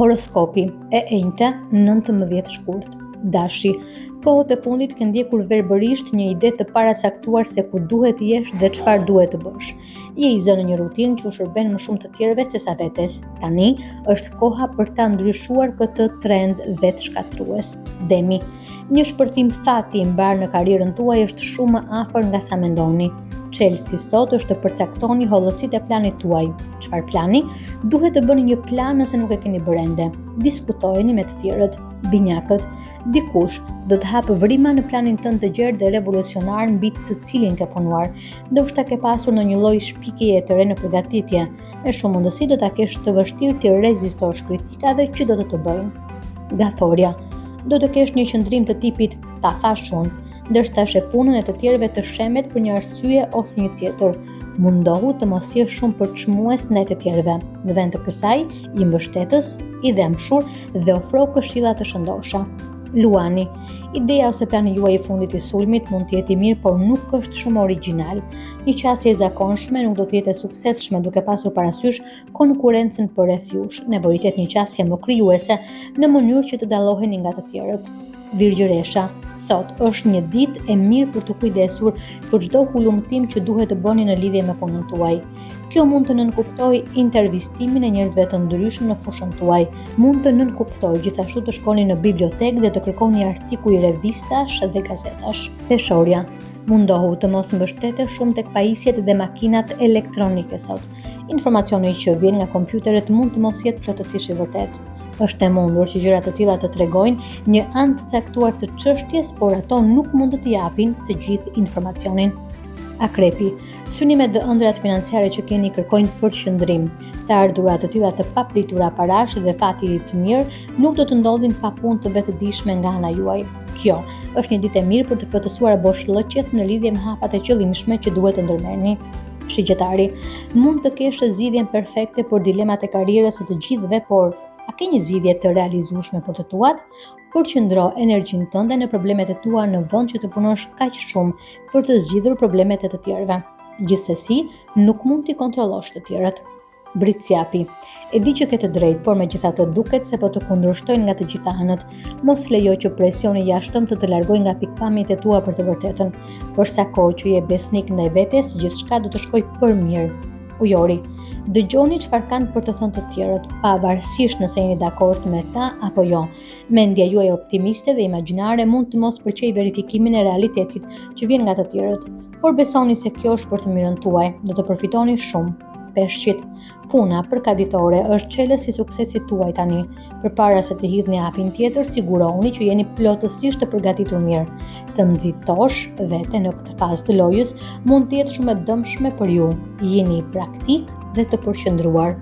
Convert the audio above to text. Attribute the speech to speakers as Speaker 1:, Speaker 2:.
Speaker 1: Horoskopi e enjte 19 shkurt. Dashi, kohët e fundit ke ndjekur verbërisht një ide të paracaktuar se ku duhet jesh dhe çfarë duhet të bësh. Je i zënë në një rutinë që u shërben më shumë të tjerëve sesa vetes. Tani është koha për ta ndryshuar këtë trend vetëshkatrues. Demi, një shpërthim fati i mbar në karrierën tuaj është shumë më afër nga sa mendoni. Çelësi sot është të përcaktoni hollësitë e planit tuaj. Çfarë plani? Duhet të bëni një plan nëse nuk e keni bërë ende. Diskutojeni me të tjerët. Binjakët, dikush do të hapë vrima në planin tënd të gjerë dhe revolucionar mbi të cilin ke punuar. Ndoshta ke pasur në një lloj shpikjeje të re në përgatitje. Me shumë mundësi do ta kesh të vështirë të rezistosh kritikave që do të bëjnë. Gathorja, do të kesh një qëndrim të tipit ta thash unë, ndërsa she punën e të tjerëve të shemet për një arsye ose një tjetër. Mundohu të mos jesh shumë përçmues ndaj të tjerëve. Në vend të kësaj, i mbështetës, i dëmshur dhe ofro këshilla të shëndosha. Luani, ideja ose plani juaj i fundit i sulmit mund të jetë i mirë, por nuk është shumë origjinal. Një qasje e zakonshme nuk do të jetë e suksesshme duke pasur parasysh konkurrencën përreth jush. Nevojitet një qasje më krijuese në mënyrë që të dalloheni nga të tjerët. Virgjëresha, sot është një ditë e mirë për të kujdesur për çdo hulumtim që duhet të bëni në lidhje me punën tuaj. Kjo mund të nënkuptojë intervistimin e njerëzve të ndryshëm në fushën tuaj. Mund të nënkuptojë gjithashtu të shkoni në bibliotekë dhe të kërkoni artikuj revistash dhe gazetash. Peshorja, mundohu të mos mbështetesh shumë tek pajisjet dhe makinat elektronike sot. Informacioni që vjen nga kompjuteret mund të mos jetë plotësisht i vërtetë. Është e mundur që gjëra të tilla të tregojnë një anë të caktuar të çështjes, por ato nuk mund të t'i japin të gjithë informacionin. Akrepi, synimet dhe ëndrat financiare që keni kërkojnë përqendrim. Të ardhurat të tilla të papritura parash dhe fati i të mirë nuk do të ndodhin pa punë të vetëdijshme nga ana juaj. Kjo është një ditë e mirë për të plotësuar boshllëqet në lidhje me hapat e qëllimshme që duhet të ndërmerrni. Shigjetari, mund të kesh zgjidhjen perfekte për dilemat e karrierës së të gjithëve, por a ke një zgjidhje të realizueshme për të tuat? Përqendro energjinë tënde në problemet e tua në vend që të punosh kaq shumë për të zgjidhur problemet e të tjerëve. Gjithsesi, nuk mund t'i kontrollosh të tjerët. Britsjapi, e di që ke të drejtë, por megjithatë duket se po të kundërshtojnë nga të gjitha anët. Mos lejo që presioni jashtëm të largojë nga pikpamjet e tua për të vërtetën. Për sa kohë që je besnik ndaj vetes, gjithçka do të shkojë për mirë. Ujori, dëgjoni çfarë kanë për të thënë të tjerët, pavarësisht nëse jeni dakord me ta apo jo. Mendja juaj optimiste dhe imagjinare mund të mos përqejë verifikimin e realitetit që vjen nga të tjerët, por besoni se kjo është për të mirën tuaj, do të përfitoni shumë. Peshqit, puna përkatitore është çelës i suksesit tuaj tani. Përpara se të hidhni hapin tjetër, sigurohuni që jeni plotësisht të përgatitur mirë. Të nxitosh veten në këtë fazë të lojës mund të jetë shumë e dëmshme për ju. Jeni praktik dhe të përqendruar.